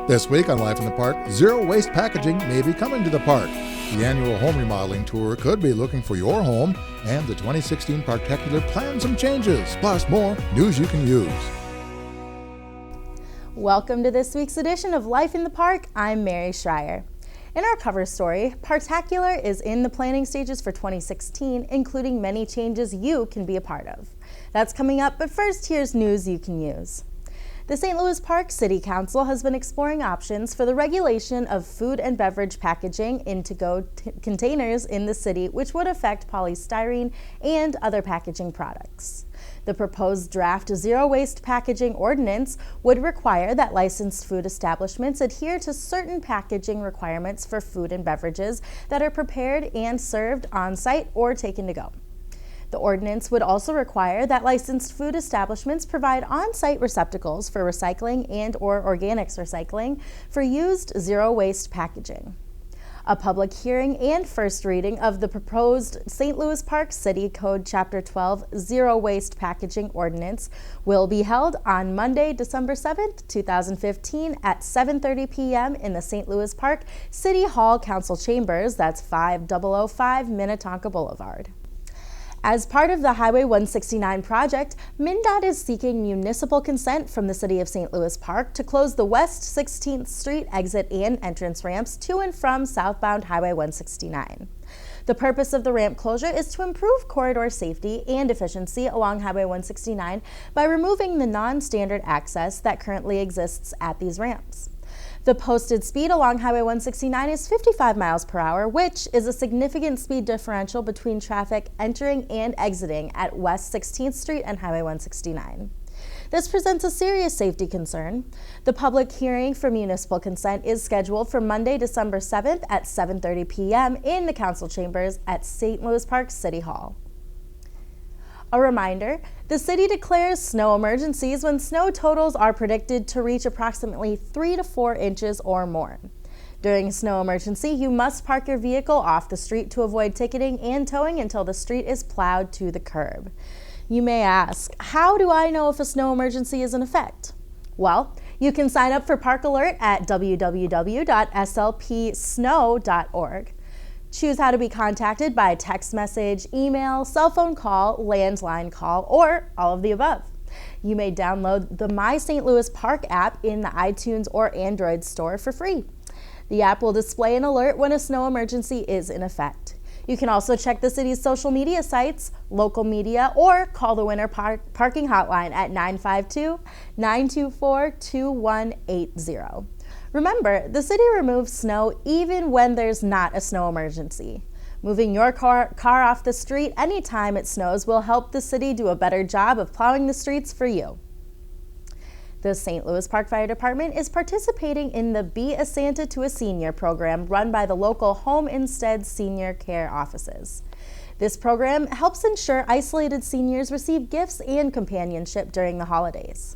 This week on Life in the Park, zero waste packaging may be coming to the park. The annual home remodeling tour could be looking for your home, and the 2016 Parktacular plans some changes, plus more news you can use. Welcome to this week's edition of Life in the Park. I'm Mary Schreier. In our cover story, Parktacular is in the planning stages for 2016, including many changes you can be a part of. That's coming up, but first, here's news you can use. The St. Louis Park City Council has been exploring options for the regulation of food and beverage packaging in to-go containers in the city, which would affect polystyrene and other packaging products. The proposed draft zero waste packaging ordinance would require that licensed food establishments adhere to certain packaging requirements for food and beverages that are prepared and served on-site or taken to go. The ordinance would also require that licensed food establishments provide on-site receptacles for recycling and/or organics recycling for used zero-waste packaging. A public hearing and first reading of the proposed St. Louis Park City Code Chapter 12 Zero-Waste Packaging Ordinance will be held on Monday, December 7th, 2015 at 7:30 p.m. in the St. Louis Park City Hall Council Chambers, that's 5005 Minnetonka Boulevard. As part of the Highway 169 project, MnDOT is seeking municipal consent from the City of St. Louis Park to close the West 16th Street exit and entrance ramps to and from southbound Highway 169. The purpose of the ramp closure is to improve corridor safety and efficiency along Highway 169 by removing the non-standard access that currently exists at these ramps. The posted speed along Highway 169 is 55 miles per hour, which is a significant speed differential between traffic entering and exiting at West 16th Street and Highway 169. This presents a serious safety concern. The public hearing for municipal consent is scheduled for Monday, December 7th at 7:30 p.m. in the council chambers at St. Louis Park City Hall. A reminder, the city declares snow emergencies when snow totals are predicted to reach approximately 3 to 4 inches or more. During a snow emergency, you must park your vehicle off the street to avoid ticketing and towing until the street is plowed to the curb. You may ask, how do I know if a snow emergency is in effect? Well, you can sign up for Park Alert at www.slpsnow.org. Choose how to be contacted by text message, email, cell phone call, landline call, or all of the above. You may download the My St. Louis Park app in the iTunes or Android store for free. The app will display an alert when a snow emergency is in effect. You can also check the city's social media sites, local media, or call the Winter Parking Hotline at 952-924-2180. Remember, the city removes snow even when there's not a snow emergency. Moving your car off the street anytime it snows will help the city do a better job of plowing the streets for you. The St. Louis Park Fire Department is participating in the Be a Santa to a Senior program run by the local Home Instead Senior Care Offices. This program helps ensure isolated seniors receive gifts and companionship during the holidays.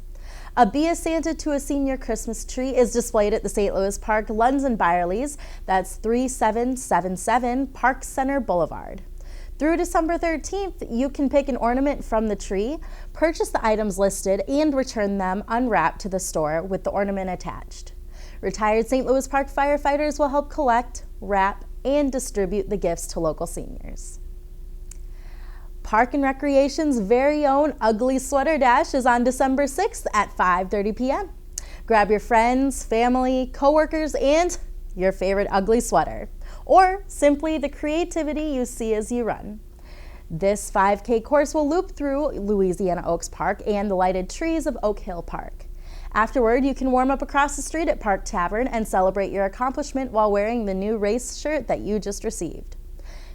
A Be a Santa to a Senior Christmas tree is displayed at the St. Louis Park Lunds and Byerly's, that's 3777 Park Center Boulevard. Through December 13th, you can pick an ornament from the tree, purchase the items listed, and return them unwrapped to the store with the ornament attached. Retired St. Louis Park firefighters will help collect, wrap, and distribute the gifts to local seniors. Park and Recreation's very own Ugly Sweater Dash is on December 6th at 5:30 p.m. Grab your friends, family, coworkers, and your favorite ugly sweater, or simply the creativity you see as you run. This 5K course will loop through Louisiana Oaks Park and the lighted trees of Oak Hill Park. Afterward, you can warm up across the street at Park Tavern and celebrate your accomplishment while wearing the new race shirt that you just received.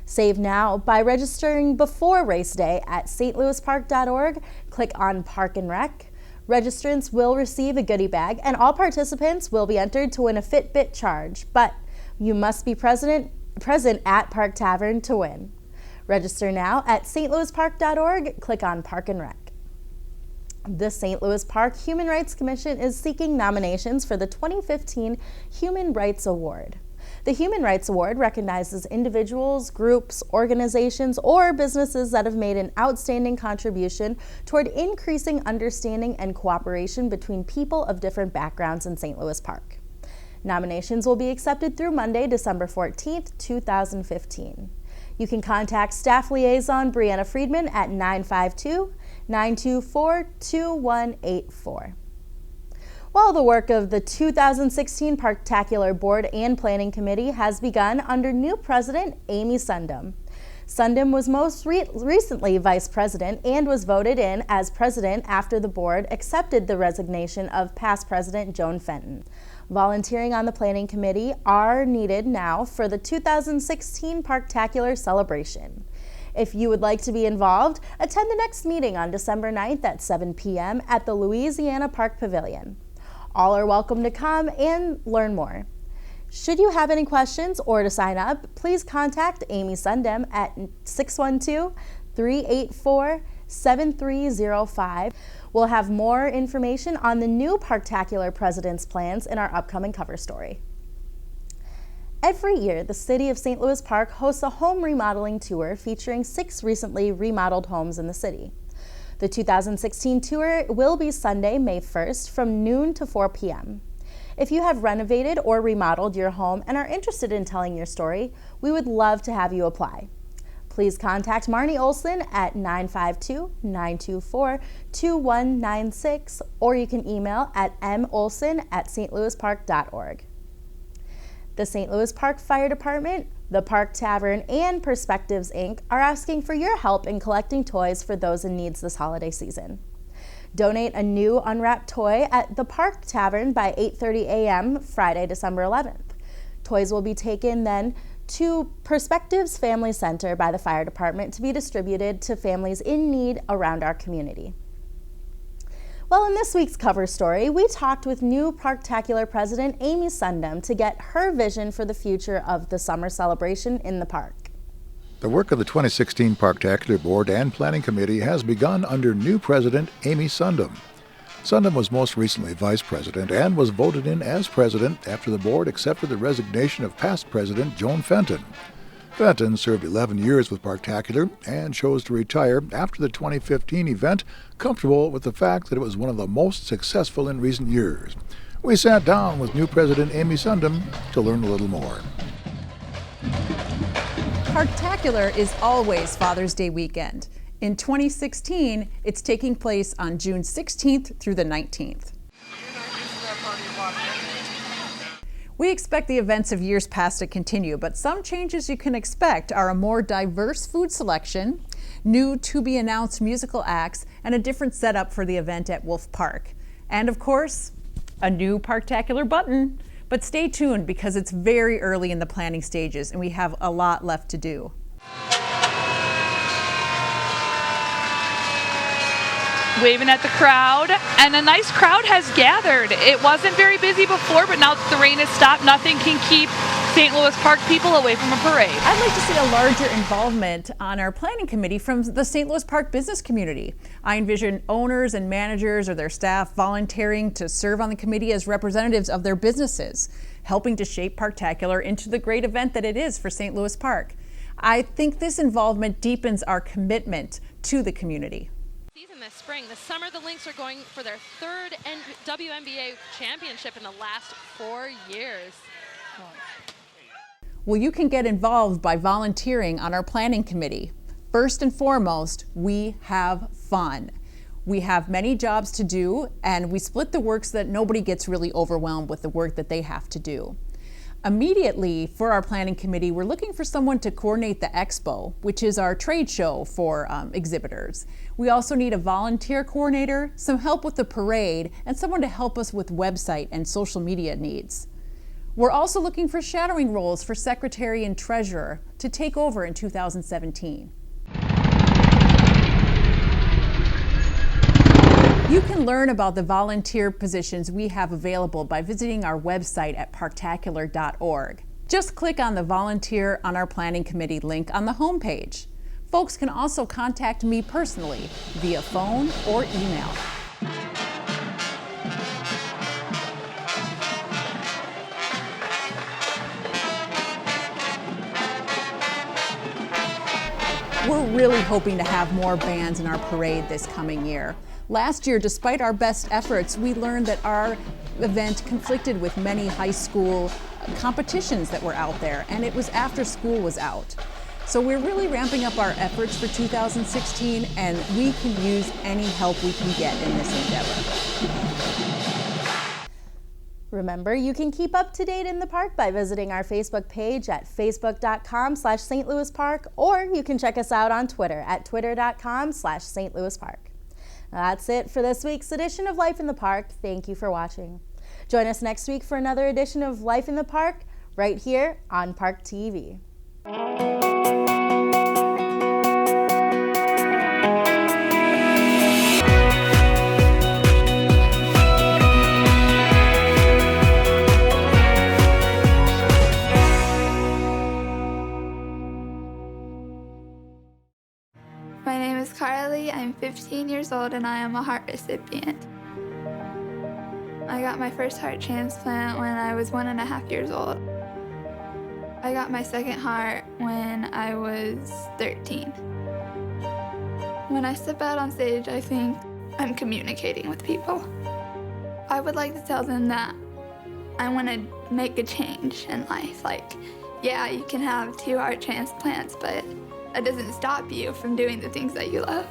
Save now by registering before race day at stlouispark.org. Click on Park and Rec. Registrants will receive a goodie bag, and all participants will be entered to win a Fitbit charge, but you must be present at Park Tavern to win. Register now at stlouispark.org. Click on Park and Rec. The St. Louis Park Human Rights Commission is seeking nominations for the 2015 Human Rights Award. The Human Rights Award recognizes individuals, groups, organizations, or businesses that have made an outstanding contribution toward increasing understanding and cooperation between people of different backgrounds in St. Louis Park. Nominations will be accepted through Monday, December 14th, 2015. You can contact Staff Liaison Brianna Friedman at 952-924-2184. While the work of the 2016 Parktacular Board and Planning Committee has begun under new President Amy Sundom. Sundom was most recently Vice President and was voted in as President after the board accepted the resignation of past President Joan Fenton. Volunteering on the Planning Committee are needed now for the 2016 Parktacular celebration. If you would like to be involved, attend the next meeting on December 9th at 7 p.m. at the Louisiana Park Pavilion. All are welcome to come and learn more. Should you have any questions or to sign up, please contact Amy Sundom at 612-384-7305. We'll have more information on the new Parktacular President's plans in our upcoming cover story. Every year, the City of St. Louis Park hosts a home remodeling tour featuring 6 recently remodeled homes in the city. The 2016 tour will be Sunday, May 1st from noon to 4 p.m. If you have renovated or remodeled your home and are interested in telling your story, we would love to have you apply. Please contact Marnie Olson at 952-924-2196, or you can email at molson@stlouispark.org. The St. Louis Park Fire Department, the Park Tavern, and Perspectives, Inc. are asking for your help in collecting toys for those in need this holiday season. Donate a new unwrapped toy at the Park Tavern by 8:30 a.m. Friday, December 11th. Toys will be taken then to Perspectives Family Center by the Fire Department to be distributed to families in need around our community. Well, in this week's cover story, we talked with new Parktacular President Amy Sundom to get her vision for the future of the summer celebration in the park. The work of the 2016 Parktacular Board and Planning Committee has begun under new President Amy Sundom. Sundom was most recently Vice President and was voted in as President after the board accepted the resignation of past President Joan Fenton. Fenton served 11 years with Parktacular and chose to retire after the 2015 event, comfortable with the fact that it was one of the most successful in recent years. We sat down with new President Amy Sundom to learn a little more. Parktacular is always Father's Day weekend. In 2016, it's taking place on June 16th through the 19th. We expect the events of years past to continue, but some changes you can expect are a more diverse food selection, new to-be-announced musical acts, and a different setup for the event at Wolf Park. And of course, a new Parktacular button. But stay tuned because it's very early in the planning stages and we have a lot left to do. Waving at the crowd, and a nice crowd has gathered. It wasn't very busy before, but now that the rain has stopped, nothing can keep St. Louis Park people away from a parade. I'd like to see a larger involvement on our planning committee from the St. Louis Park business community. I envision owners and managers or their staff volunteering to serve on the committee as representatives of their businesses, helping to shape Parktacular into the great event that it is for St. Louis Park. I think this involvement deepens our commitment to the community. This spring, this summer, the Lynx are going for their 3rd WNBA championship in the last 4 years. Well, you can get involved by volunteering on our planning committee. First and foremost, we have fun. We have many jobs to do, and we split the work so that nobody gets really overwhelmed with the work that they have to do. Immediately, for our planning committee, we're looking for someone to coordinate the expo, which is our trade show for exhibitors. We also need a volunteer coordinator, some help with the parade, and someone to help us with website and social media needs. We're also looking for shadowing roles for secretary and treasurer to take over in 2017. You can learn about the volunteer positions we have available by visiting our website at parktacular.org. Just click on the Volunteer on our Planning Committee link on the homepage. Folks can also contact me personally via phone or email. really hoping to have more bands in our parade this coming year. Last year, despite our best efforts, we learned that our event conflicted with many high school competitions that were out there, and it was after school was out. So we're really ramping up our efforts for 2016, and we can use any help we can get in this endeavor. Remember, you can keep up to date in the park by visiting our Facebook page at facebook.com/St. Louis Park, or you can check us out on Twitter at twitter.com/St. Louis Park. That's it for this week's edition of Life in the Park. Thank you for watching. Join us next week for another edition of Life in the Park right here on Park TV. My name is Carly, I'm 15 years old and I am a heart recipient. I got my first heart transplant when I was 1.5 years old. I got my second heart when I was 13. When I step out on stage, I think I'm communicating with people. I would like to tell them that I want to make a change in life. Like, yeah, you can have 2 heart transplants, but that doesn't stop you from doing the things that you love.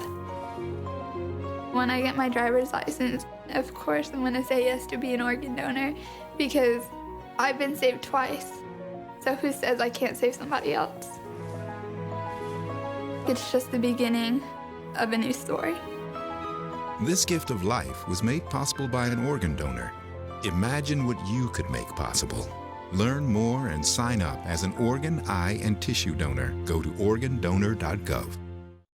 When I get my driver's license, of course I'm gonna say yes to be an organ donor because I've been saved twice. So who says I can't save somebody else? It's just the beginning of a new story. This gift of life was made possible by an organ donor. Imagine what you could make possible. Learn more and sign up as an organ, eye, and tissue donor. Go to organdonor.gov.